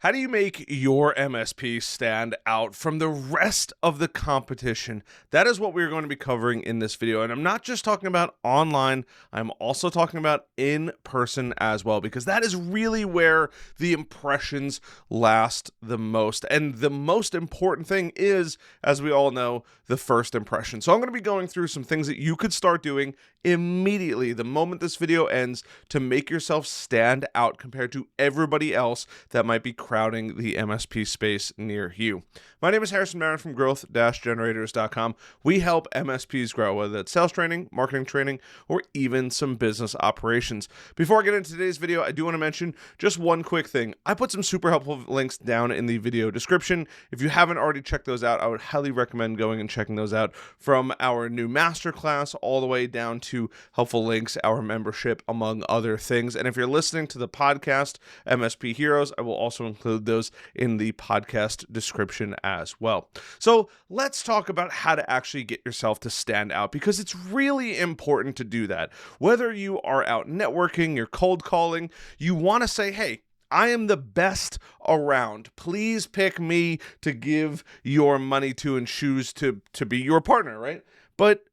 How do you make your MSP stand out from the rest of the competition? That is what we're going to be covering in this video. And I'm not just talking about online, I'm also talking about in person as well, because that is really where the impressions last the most. And the most important thing is, as we all know, the first impression. So I'm going to be going through some things that you could start doing immediately the moment this video ends to make yourself stand out compared to everybody else that might be crowding the MSP space near you. My name is Harrison Marin from growth-generators.com. We help MSPs grow, whether that's sales training, marketing training, or even some business operations. Before I get into today's video, I do want to mention just one quick thing. I put some super helpful links down in the video description. If you haven't already checked those out, I would highly recommend going and checking those out, from our new masterclass all the way down to helpful links, our membership, among other things. And if you're listening to the podcast, MSP Heroes, I will also include those in the podcast description as well. So let's talk about how to actually get yourself to stand out, because it's really important to do that. Whether you are out networking, you're cold calling, you want to say, hey, I am the best around. Please pick me to give your money to and choose to be your partner, right? But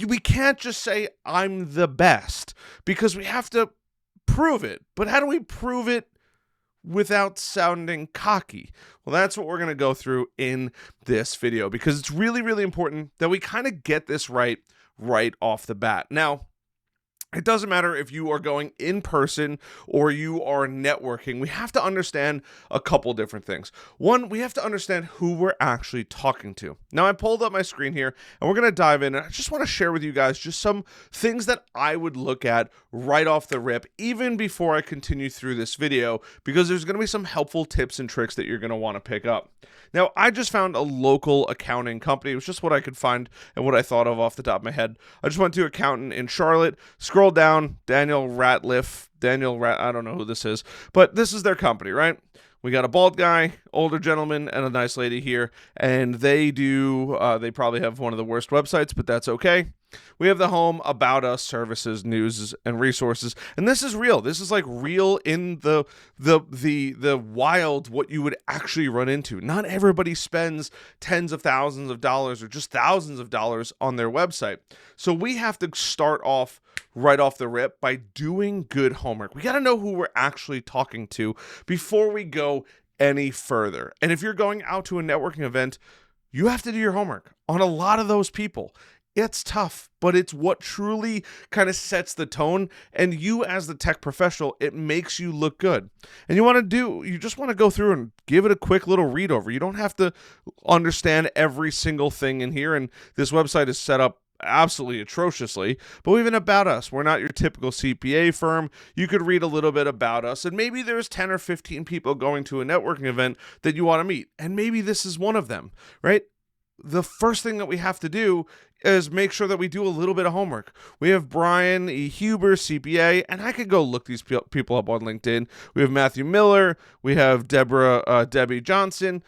we can't just say I'm the best, because we have to prove it. But how do we prove it without sounding cocky? Well, that's what we're going to go through in this video, because it's really, really important that we kind of get this right off the bat. Now, it doesn't matter if you are going in person or you are networking. We have to understand a couple different things. One, we have to understand who we're actually talking to. Now, I pulled up my screen here, and we're going to dive in. And I just want to share with you guys just some things that I would look at right off the rip, even before I continue through this video, because there's going to be some helpful tips and tricks that you're going to want to pick up. Now, I just found a local accounting company. It was just what I could find and what I thought of off the top of my head. I just went to accountant in Charlotte, scroll down, I don't know who this is, but this is their company, right? We got a bald guy, older gentleman, and a nice lady here, and they probably have one of the worst websites, but that's okay. We have the home, about us, services, news, and resources, and this is real. This is like real in the wild, what you would actually run into. Not everybody spends tens of thousands of dollars or just thousands of dollars on their website. So we have to start off right off the rip by doing good homework. We got to know who we're actually talking to before we go any further. And if you're going out to a networking event, you have to do your homework on a lot of those people. It's tough, but it's what truly kind of sets the tone. And you, as the tech professional, it makes you look good. And you just want to go through and give it a quick little read over. You don't have to understand every single thing in here. And this website is set up absolutely atrociously. But even about us, we're not your typical CPA firm. You could read a little bit about us, and maybe there's 10 or 15 people going to a networking event that you want to meet. And maybe this is one of them, right? The first thing that we have to do is make sure that we do a little bit of homework. We have Brian E. Huber, CPA, and I could go look these people up on LinkedIn. We have Matthew Miller. We have Debbie Johnson,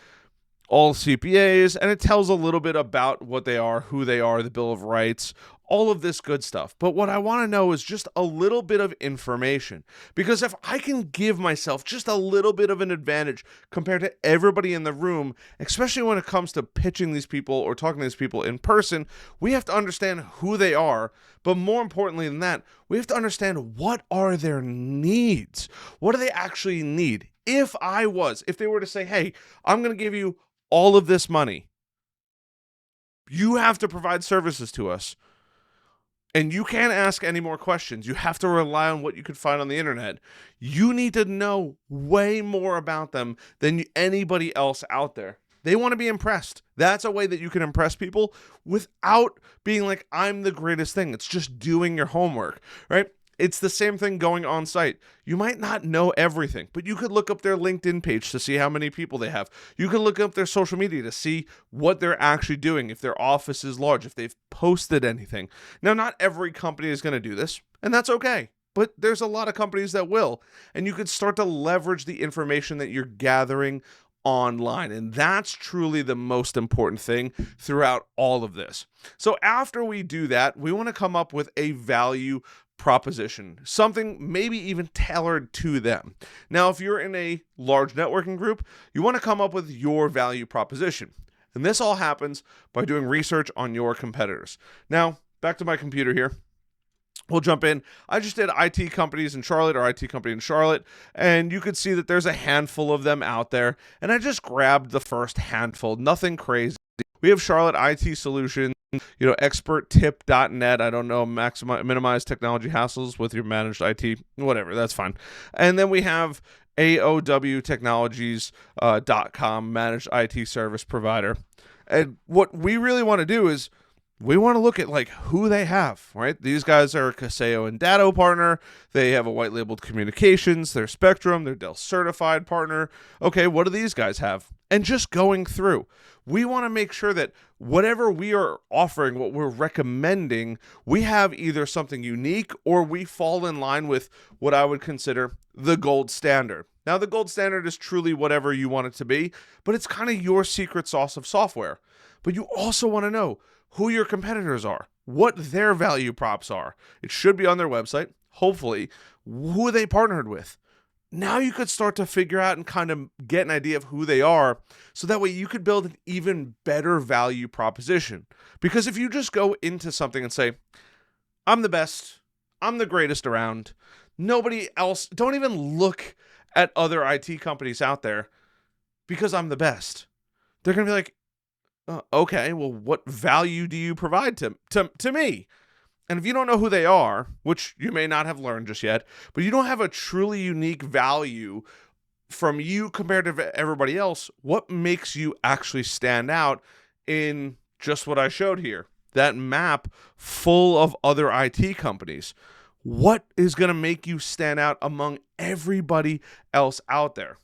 all CPAs, and it tells a little bit about what they are, who they are, the Bill of Rights, all of this good stuff. But what I want to know is just a little bit of information, because if I can give myself just a little bit of an advantage compared to everybody in the room, especially when it comes to pitching these people or talking to these people in person, we have to understand who they are. But more importantly than that, we have to understand what are their needs. What do they actually need? If they were to say, hey, I'm going to give you all of this money, you have to provide services to us, and you can't ask any more questions. You have to rely on what you could find on the internet. You need to know way more about them than anybody else out there. They want to be impressed. That's a way that you can impress people without being like, I'm the greatest thing. It's just doing your homework, right? It's the same thing going on site. You might not know everything, but you could look up their LinkedIn page to see how many people they have. You could look up their social media to see what they're actually doing, if their office is large, if they've posted anything. Now, not every company is going to do this, and that's okay. But there's a lot of companies that will, and you could start to leverage the information that you're gathering online. And that's truly the most important thing throughout all of this. So after we do that, we want to come up with a value proposition, something maybe even tailored to them. Now, if you're in a large networking group, you want to come up with your value proposition. And this all happens by doing research on your competitors. Now, back to my computer here. We'll jump in. I just did IT companies in Charlotte, or IT company in Charlotte, and you could see that there's a handful of them out there. And I just grabbed the first handful, nothing crazy. We have Charlotte IT Solutions, experttip.net. I don't know, minimize technology hassles with your managed IT, whatever, that's fine. And then we have AOWtechnologies.com, managed IT service provider. And what we really want to do is we want to look at like who they have, right? These guys are a Kaseyo and Datto partner. They have a white labeled communications, they're Spectrum, they're Dell certified partner. Okay, what do these guys have? And just going through, we want to make sure that whatever we are offering, what we're recommending, we have either something unique or we fall in line with what I would consider the gold standard. Now, the gold standard is truly whatever you want it to be, but it's kind of your secret sauce of software. But you also want to know who your competitors are, what their value props are. It should be on their website, hopefully, who they partnered with. Now you could start to figure out and kind of get an idea of who they are, so that way you could build an even better value proposition. Because if you just go into something and say, I'm the best, I'm the greatest around, nobody else, don't even look at other IT companies out there because I'm the best. They're going to be like, okay, well, what value do you provide to me? And if you don't know who they are, which you may not have learned just yet, but you don't have a truly unique value from you compared to everybody else, what makes you actually stand out in just what I showed here? That map full of other IT companies. What is going to make you stand out among everybody else out there?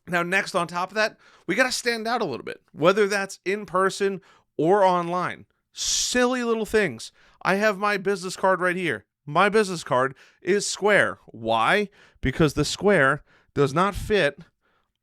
Now, next, on top of that, we got to stand out a little bit, whether that's in person or online. Silly little things. I have my business card right here. My business card is square. Why? Because the square does not fit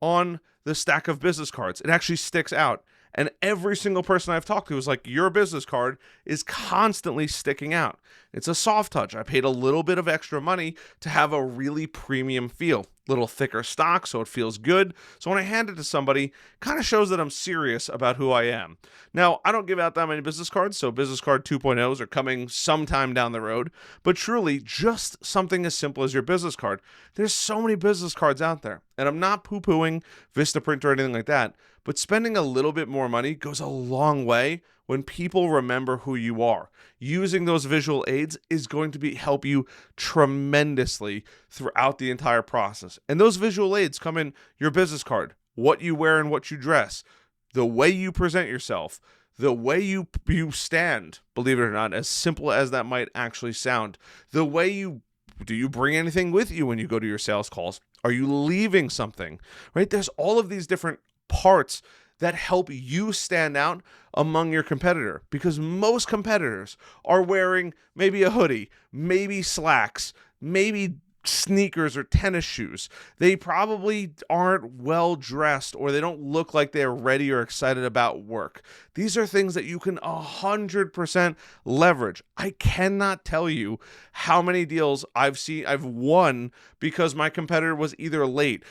on the stack of business cards. It actually sticks out. And every single person I've talked to is like, your business card is constantly sticking out. It's a soft touch. I paid a little bit of extra money to have a really premium feel. Little thicker stock, so it feels good. So when I hand it to somebody, kind of shows that I'm serious about who I am. Now, I don't give out that many business cards, so business card 2.0s are coming sometime down the road. But truly, just something as simple as your business card. There's so many business cards out there. And I'm not poo-pooing Vistaprint or anything like that. But spending a little bit more money goes a long way when people remember who you are. Using those visual aids is going to help you tremendously throughout the entire process. And those visual aids come in your business card, what you wear and what you dress, the way you present yourself, the way you stand, believe it or not, as simple as that might actually sound, the way do you bring anything with you when you go to your sales calls? Are you leaving something, right? There's all of these different parts that help you stand out among your competitor, because most competitors are wearing maybe a hoodie, maybe slacks, maybe sneakers or tennis shoes. They probably aren't well dressed, or they don't look like they're ready or excited about work. These are things that you can 100% leverage. I cannot tell you how many deals I've won because my competitor was either late,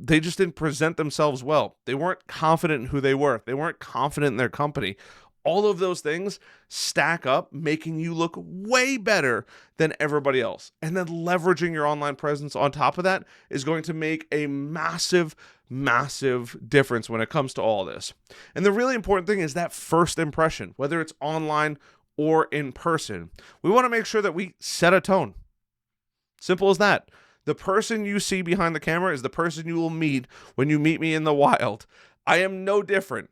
they just didn't present themselves well. They weren't confident in who they were. They weren't confident in their company. All of those things stack up, making you look way better than everybody else. And then leveraging your online presence on top of that is going to make a massive, massive difference when it comes to all this. And the really important thing is that first impression, whether it's online or in person. We want to make sure that we set a tone. Simple as that. The person you see behind the camera is the person you will meet when you meet me in the wild. I am no different.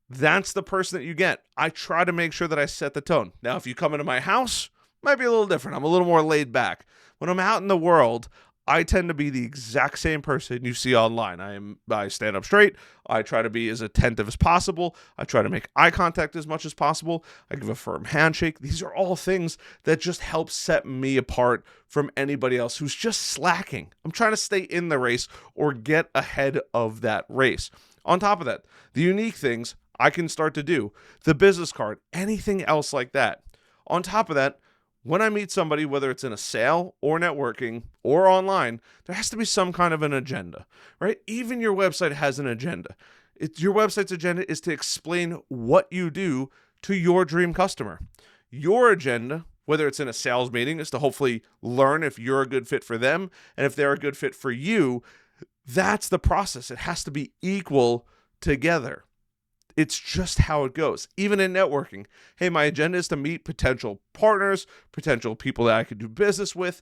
That's the person that you get. I try to make sure that I set the tone. Now, if you come into my house, it might be a little different. I'm a little more laid back. When I'm out in the world, I tend to be the exact same person you see online. I stand up straight. I try to be as attentive as possible. I try to make eye contact as much as possible. I give a firm handshake. These are all things that just help set me apart from anybody else who's just slacking. I'm trying to stay in the race or get ahead of that race. On top of that, the unique things I can start to do, the business card, anything else like that. On top of that, When I meet somebody, whether it's in a sale or networking or online, there has to be some kind of an agenda, right? Even your website has an agenda. Your website's agenda is to explain what you do to your dream customer. Your agenda, whether it's in a sales meeting, is to hopefully learn if you're a good fit for them and if they're a good fit for you. That's the process. It has to be equal together. It's just how it goes. Even in networking, hey, my agenda is to meet potential partners, potential people that I could do business with,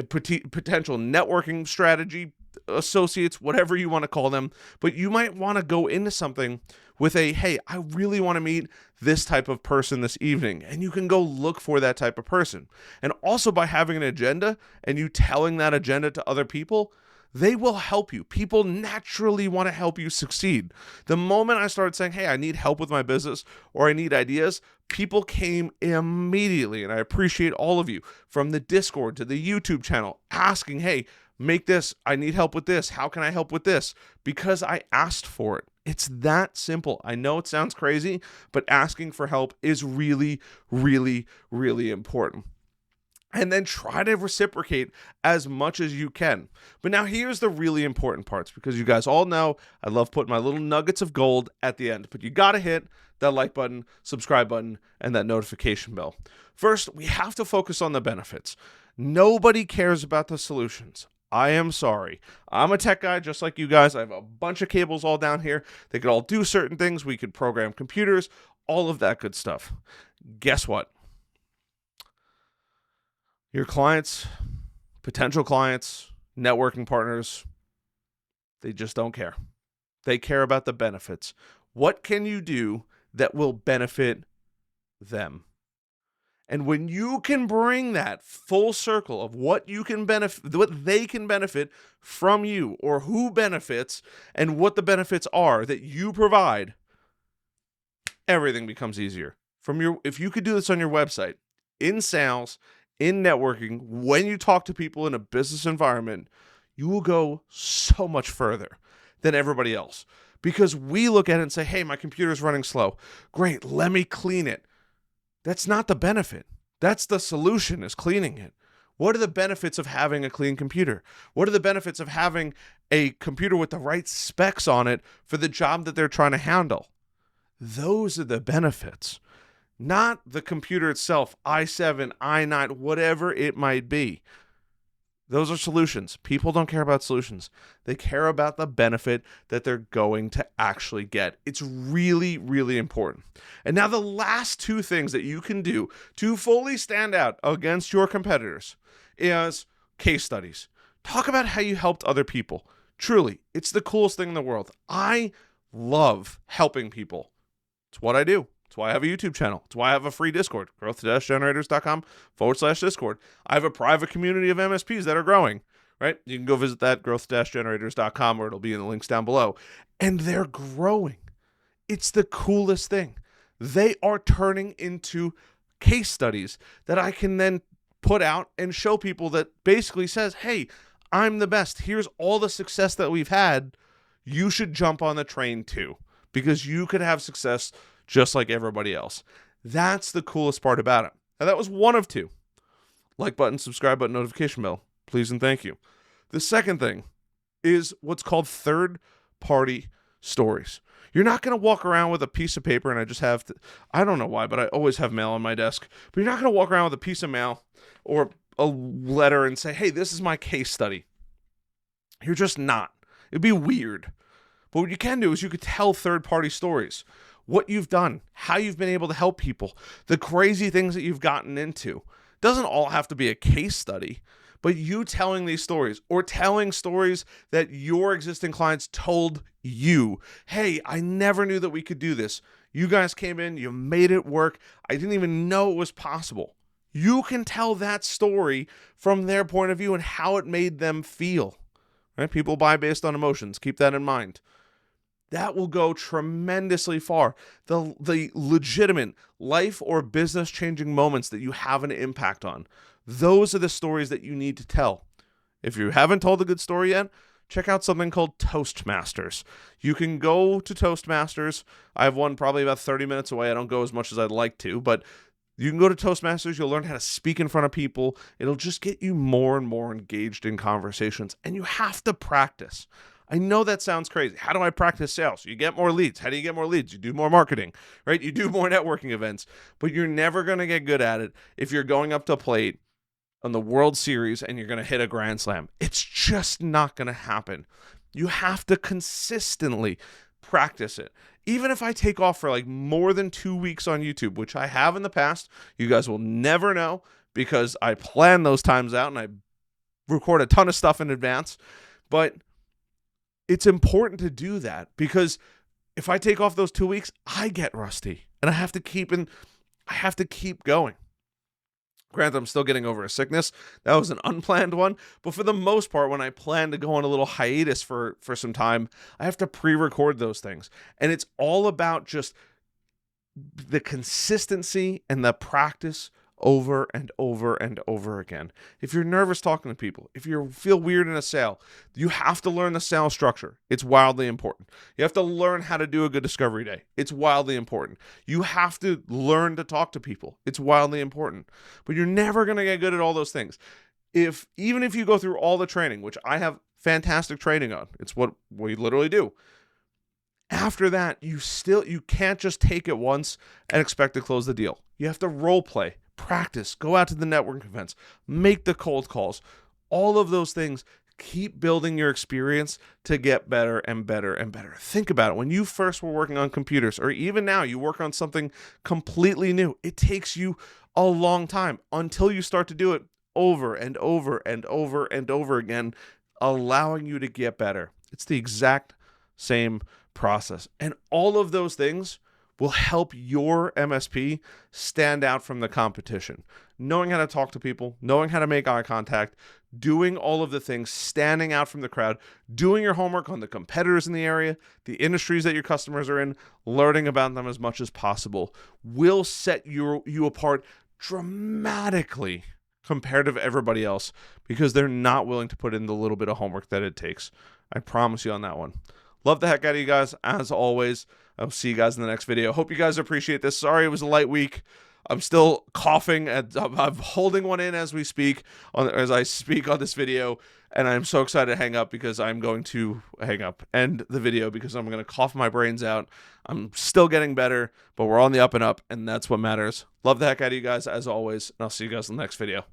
potential networking strategy associates, whatever you want to call them. But you might want to go into something with hey, I really want to meet this type of person this evening. And you can go look for that type of person. And also by having an agenda and you telling that agenda to other people, they will help you. People naturally want to help you succeed. The moment I started saying, hey, I need help with my business or I need ideas, people came immediately. And I appreciate all of you, from the Discord to the YouTube channel, asking, hey, make this. I need help with this. How can I help with this? Because I asked for it. It's that simple. I know it sounds crazy, but asking for help is really, really, really important. And then try to reciprocate as much as you can. But now here's the really important parts, because you guys all know I love putting my little nuggets of gold at the end. But you got to hit that like button, subscribe button, and that notification bell. First, we have to focus on the benefits. Nobody cares about the solutions. I am sorry. I'm a tech guy just like you guys. I have a bunch of cables all down here. They could all do certain things. We could program computers, all of that good stuff. Guess what? Your clients, potential clients, networking partners, they just don't care. They care about the benefits. What can you do that will benefit them? And when you can bring that full circle of what you can benefit, what they can benefit from you, or who benefits and what the benefits are that you provide, everything becomes easier. If you could do this on your website, in sales, in networking, when you talk to people in a business environment, you will go so much further than everybody else. Because we look at it and say, hey, my computer's running slow. Great, let me clean it. That's not the benefit. That's the solution, is cleaning it. What are the benefits of having a clean computer? What are the benefits of having a computer with the right specs on it for the job that they're trying to handle? Those are the benefits. Not the computer itself, i7, i9, whatever it might be. Those are solutions. People don't care about solutions. They care about the benefit that they're going to actually get. It's really, really important. And now the last two things that you can do to fully stand out against your competitors is case studies. Talk about how you helped other people. Truly, it's the coolest thing in the world. I love helping people. It's what I do. That's why I have a YouTube channel. That's why I have a free Discord, growth-generators.com/Discord. I have a private community of MSPs that are growing, right? You can go visit that, growth-generators.com, or it'll be in the links down below. And they're growing. It's the coolest thing. They are turning into case studies that I can then put out and show people that basically says, hey, I'm the best. Here's all the success that we've had. You should jump on the train too, because you could have success just like everybody else. That's the coolest part about it. Now, that was one of two. Like button, subscribe button, notification bell. Please and thank you. The second thing is what's called third-party stories. You're not going to walk around with a piece of paper, and I don't know why, but I always have mail on my desk. But you're not going to walk around with a piece of mail or a letter and say, hey, this is my case study. You're just not. It'd be weird. But what you can do is you could tell third-party stories. What you've done, how you've been able to help people, the crazy things that you've gotten into. Doesn't all have to be a case study, but you telling these stories, or telling stories that your existing clients told you, hey, I never knew that we could do this. You guys came in, you made it work. I didn't even know it was possible. You can tell that story from their point of view and how it made them feel. Right? People buy based on emotions. Keep that in mind. That will go tremendously far. The legitimate life or business changing moments that you have an impact on. Those are the stories that you need to tell. If you haven't told a good story yet, check out something called Toastmasters. You can go to Toastmasters. I have one probably about 30 minutes away. I don't go as much as I'd like to, but You can go to Toastmasters. You'll learn how to speak in front of people. It'll just get you more and more engaged in conversations. And you have to practice. I know that sounds crazy. How do I practice sales? You get more leads. How do you get more leads? You do more marketing, right? You do more networking events. But you're never going to get good at it if you're going up to plate on the World Series and you're going to hit a grand slam. It's just not going to happen. You have to consistently practice it. Even if I take off for like more than 2 weeks on YouTube, which I have in the past, you guys will never know because I plan those times out and I record a ton of stuff in advance. But it's important to do that because if I take off those 2 weeks, I get rusty and I have to keep going. Granted, I'm still getting over a sickness. That was an unplanned one. But for the most part, when I plan to go on a little hiatus for some time, I have to pre-record those things. And it's all about just the consistency and the practice over and over and over again. If you're nervous talking to people, if you feel weird in a sale, you have to learn the sales structure. It's wildly important. You have to learn how to do a good discovery day. It's wildly important. You have to learn to talk to people. It's wildly important. But you're never going to get good at all those things. Even if you go through all the training, which I have fantastic training on, it's what we literally do. After that, you can't just take it once and expect to close the deal. You have to role play, practice, go out to the networking events, make the cold calls. All of those things keep building your experience to get better and better and better. Think about it. When you first were working on computers, or even now you work on something completely new, it takes you a long time until you start to do it over and over and over and over again, allowing you to get better. It's the exact same process. And all of those things will help your MSP stand out from the competition. Knowing how to talk to people, knowing how to make eye contact, doing all of the things, standing out from the crowd, doing your homework on the competitors in the area, the industries that your customers are in, learning about them as much as possible will set you apart dramatically compared to everybody else because they're not willing to put in the little bit of homework that it takes. I promise you on that one. Love the heck out of you guys, as always. I'll see you guys in the next video. Hope you guys appreciate this. Sorry it was a light week. I'm still coughing. I'm holding one in as we speak, as I speak on this video, and I'm so excited to hang up because I'm going to end the video because I'm going to cough my brains out. I'm still getting better, but we're on the up and up, and that's what matters. Love the heck out of you guys, as always, and I'll see you guys in the next video.